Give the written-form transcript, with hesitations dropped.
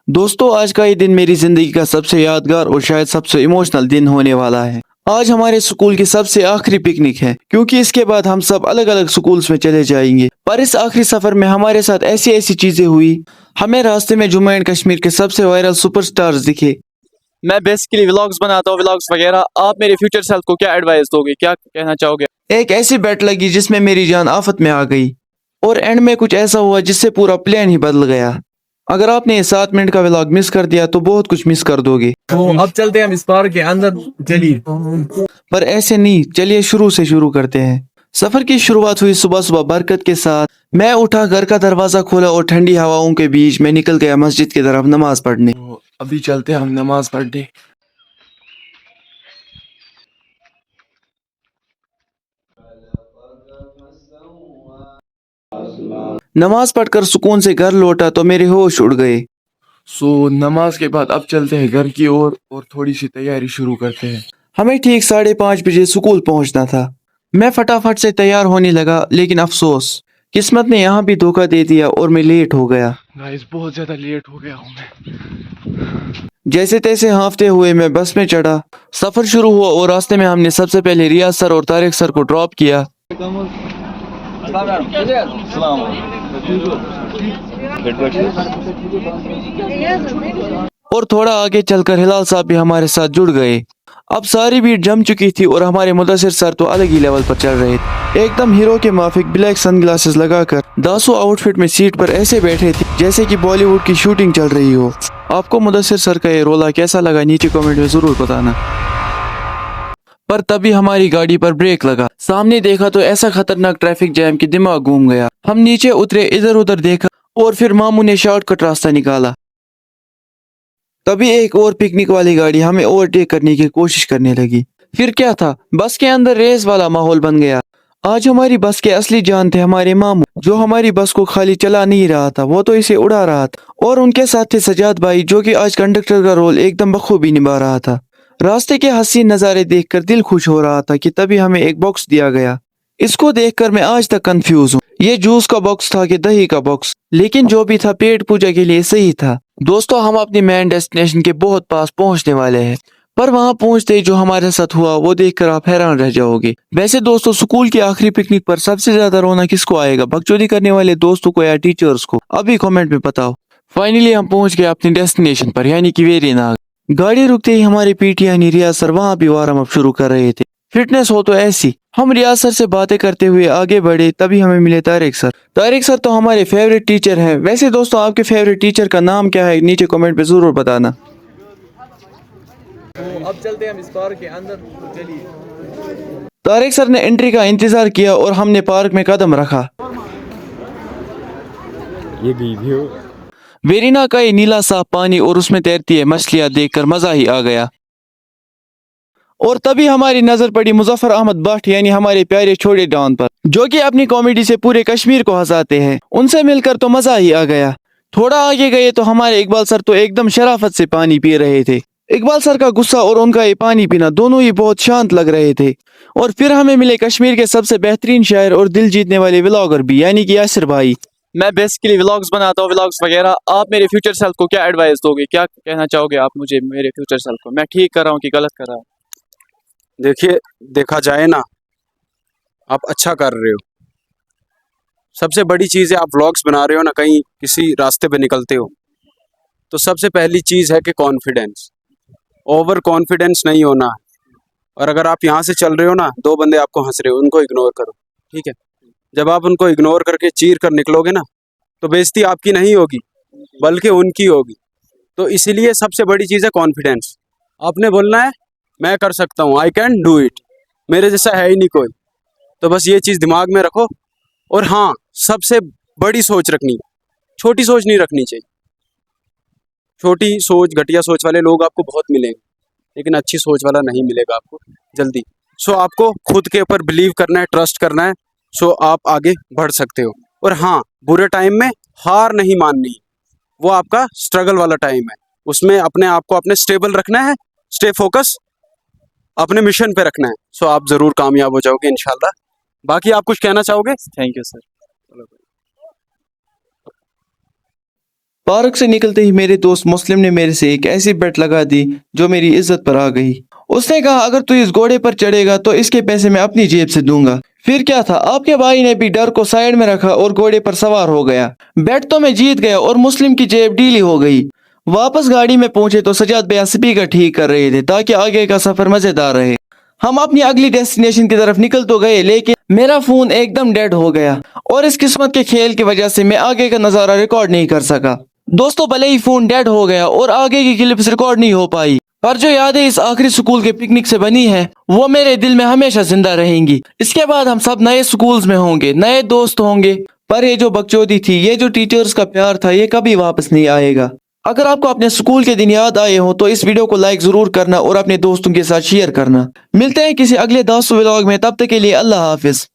दोस्तों आज का ये दिन मेरी जिंदगी का सबसे यादगार और शायद सबसे इमोशनल दिन होने वाला है। आज हमारे स्कूल की सबसे आखिरी पिकनिक है क्योंकि इसके बाद हम सब अलग अलग स्कूल्स में चले जाएंगे। पर इस आखिरी सफर में हमारे साथ ऐसी ऐसी चीजें हुई। हमें रास्ते में जम्मू एंड कश्मीर के सबसे वायरल सुपरस्टार्स दिखे। मैं बेसिकली व्लॉग्स बनाता हूँ, व्लॉग्स वगैरह। आप मेरे फ्यूचर सेल्फ को क्या एडवाइस दोगे, क्या कहना चाहोगे? एक ऐसी बैट लगी जिसमें मेरी जान आफत में आ गई और एंड में कुछ ऐसा हुआ जिससे पूरा प्लान ही बदल गया। अगर आपने ये 7 मिनट का व्लॉग मिस कर दिया तो बहुत कुछ मिस कर दोगे। तो अब चलते हैं हम इस पार्क के अंदर, चलिए। पर ऐसे नहीं, चलिए शुरू से शुरू करते हैं। सफर की शुरुआत हुई सुबह सुबह बरकत के साथ। मैं उठा, घर का दरवाजा खोला और ठंडी हवाओं के बीच में निकल गया मस्जिद की तरफ नमाज पढ़ने। तो अभी चलते हैं हम नमाज पढ़ने। नमाज पढ़कर सुकून से घर लौटा तो मेरे होश उड़ गए। नमाज के बाद अब चलते हैं घर की ओर और थोड़ी सी तैयारी शुरू करते हैं। हमें ठीक 5:30 बजे स्कूल पहुंचना था। मैं फटाफट से तैयार होने लगा, लेकिन अफसोस किस्मत ने यहाँ भी धोखा दे दिया और मैं लेट हो गया। गाइस बहुत ज्यादा लेट हो गया हूँ मैं। जैसे तैसे हांफते हुए मैं बस में चढ़ा। सफर शुरू हुआ और रास्ते में हमने सबसे पहले रियाज सर और तारिक सर को ड्रॉप किया। और थोड़ा आगे चलकर हिलाल साहब भी हमारे साथ जुड़ गए। अब सारी भीड़ जम चुकी थी और हमारे मुदस्सिर सर तो अलग ही लेवल पर चल रहे थे। एकदम हीरो के माफिक ब्लैक सनग्लासेस लगाकर दासो आउटफिट में सीट पर ऐसे बैठे थे जैसे कि बॉलीवुड की शूटिंग चल रही हो। आपको मुदस्सिर सर का ये रोला कैसा लगा नीचे कमेंट में जरूर बताना। पर तभी हमारी गाड़ी पर ब्रेक लगा। सामने देखा तो ऐसा खतरनाक ट्रैफिक जैम कि दिमाग घूम गया। हम नीचे उतरे, इधर उधर देखा और फिर मामू ने शॉर्टकट रास्ता निकाला। तभी एक और पिकनिक वाली गाड़ी हमें ओवरटेक करने की कोशिश करने लगी। फिर क्या था, बस के अंदर रेस वाला माहौल बन गया। आज हमारी बस के असली जान थे हमारे मामू, जो हमारी बस को खाली चला नहीं रहा था, वो तो इसे उड़ा रहा था। और उनके साथ थे सजाद भाई, जो कि आज कंडक्टर का रोल एकदम बखूबी निभा रहा था। रास्ते के हसीन नज़ारे देखकर दिल खुश हो रहा था कि तभी हमें एक बॉक्स दिया गया। इसको देखकर मैं आज तक कंफ्यूज हूँ, ये जूस का बॉक्स था कि दही का बॉक्स, लेकिन जो भी था पेट पूजा के लिए सही था। दोस्तों हम अपनी मेन डेस्टिनेशन के बहुत पास पहुंचने वाले हैं। पर वहां पहुंचते ही जो हमारे साथ हुआ वो देखकर आप हैरान रह जाओगे। वैसे दोस्तों, स्कूल की आखिरी पिकनिक पर सबसे ज्यादा रोना किसको आएगा, बकचोदी करने वाले दोस्तों को या टीचर्स को? अभी कमेंट में बताओ। फाइनली हम पहुंच गए अपनी डेस्टिनेशन पर, यानी कि वेरीनाग। गाड़ी रुकते ही हमारे पीटी यानी रियाज सर वहां भी वार्म अप शुरू कर रहे थे। फिटनेस हो तो ऐसी। हम रियाज सर से बातें करते हुए आगे बढ़े, तभी हमें मिले तारिक सर। तारिक सर तो हमारे फेवरेट टीचर हैं। वैसे दोस्तों, आपके फेवरेट टीचर का नाम क्या है, नीचे कमेंट पे जरूर बताना। तो अब चलते हैं हम इस पार्क के अंदर, चलिए। तारिक सर ने एंट्री का इंतजार किया और हमने पार्क में कदम रखा। ये व्यू वेरीना का ये नीला साफ पानी और उसमें तैरती है मछलियां देखकर मजा ही आ गया। और तभी हमारी नजर पड़ी मुजफ्फर अहमद भट्ट यानी हमारे प्यारे छोटे डॉन पर, जो कि अपनी कॉमेडी से पूरे कश्मीर को हंसाते हैं। उनसे मिलकर तो मजा ही आ गया। थोड़ा आगे गए तो हमारे इकबाल सर तो एकदम शराफत से पानी पी रहे थे। इकबाल सर का गुस्सा और उनका ये पानी पीना दोनों ही बहुत शांत लग रहे थे। और फिर हमें मिले कश्मीर के सबसे बेहतरीन शायर और दिल जीतने वाले व्लॉगर भी, यानी कि यासिर भाई। मैं बेसिकली व्लॉग्स बनाता हूँ, व्लॉग्स वगैरह। आप मेरे फ्यूचर सेल्फ को क्या एडवाइस दोगे, क्या कहना चाहोगे आप मुझे, मेरे फ्यूचर सेल्फ को? मैं ठीक कर रहा हूँ कि गलत कर रहा हूँ? देखिए, देखा जाए ना, आप अच्छा कर रहे हो। सबसे बड़ी चीज़ है आप व्लॉग्स बना रहे हो ना, कहीं किसी रास्ते पे निकलते हो तो सबसे पहली चीज़ है कि कॉन्फिडेंस। ओवर कॉन्फिडेंस नहीं होना है। और अगर आप यहाँ से चल रहे हो ना, 2 बंदे आपको हंस रहे हो, उनको इग्नोर करो, ठीक है? जब आप उनको इग्नोर करके चीर कर निकलोगे ना, तो बेइज्जती आपकी नहीं होगी बल्कि उनकी होगी। तो इसीलिए सबसे बड़ी चीज़ है कॉन्फिडेंस। आपने बोलना है मैं कर सकता हूँ, आई कैन डू इट, मेरे जैसा है ही नहीं कोई। तो बस ये चीज़ दिमाग में रखो। और हाँ, सबसे बड़ी सोच रखनी है, छोटी सोच नहीं रखनी चाहिए। छोटी सोच, घटिया सोच वाले लोग आपको बहुत मिलेंगे, लेकिन अच्छी सोच वाला नहीं मिलेगा आपको जल्दी। सो आपको खुद के ऊपर बिलीव करना है, ट्रस्ट करना है, सो आप आगे बढ़ सकते हो। और हाँ, बुरे टाइम में हार नहीं माननी, वो आपका स्ट्रगल वाला टाइम है, उसमें अपने आप को अपने स्टेबल रखना है, स्टे फोकस, अपने मिशन पे रखना है। सो आप ज़रूर कामयाब हो जाओगे इंशाल्लाह। बाकी आप कुछ कहना चाहोगे? Thank you sir. पार्क से निकलते ही मेरे दोस्त मुस्लिम ने मेरे से एक ऐसी बेट लगा दी जो मेरी इज्जत पर आ गई। उसने कहा अगर तू इस घोड़े पर चढ़ेगा तो इसके पैसे मैं अपनी जेब से दूंगा। फिर क्या था, आपके भाई ने भी डर को साइड में रखा और घोड़े पर सवार हो गया। बेट तो मैं जीत गया और मुस्लिम की जेब ढीली हो गई। वापस गाड़ी में पहुंचे तो सजाद भैया स्पीकर ठीक कर रहे थे ताकि आगे का सफर मजेदार रहे। हम अपनी अगली डेस्टिनेशन की तरफ निकल तो गए लेकिन मेरा फोन एकदम डेड हो गया और इस किस्मत के खेल की वजह से मैं आगे का नजारा रिकॉर्ड नहीं कर सका। दोस्तों, भले ही फोन डेड हो गया और आगे की क्लिप्स रिकॉर्ड नहीं हो पाई, पर जो यादें इस आखिरी स्कूल के पिकनिक से बनी है वो मेरे दिल में हमेशा जिंदा रहेंगी। इसके बाद हम सब नए स्कूल्स में होंगे, नए दोस्त होंगे, पर ये जो बकचोदी थी, ये जो टीचर्स का प्यार था, ये कभी वापस नहीं आएगा। अगर आपको अपने स्कूल के दिन याद आए हो तो इस वीडियो को लाइक जरूर करना और अपने दोस्तों के साथ शेयर करना। मिलते हैं किसी अगले दासू व्लॉग में, तब तक के लिए अल्लाह हाफिज।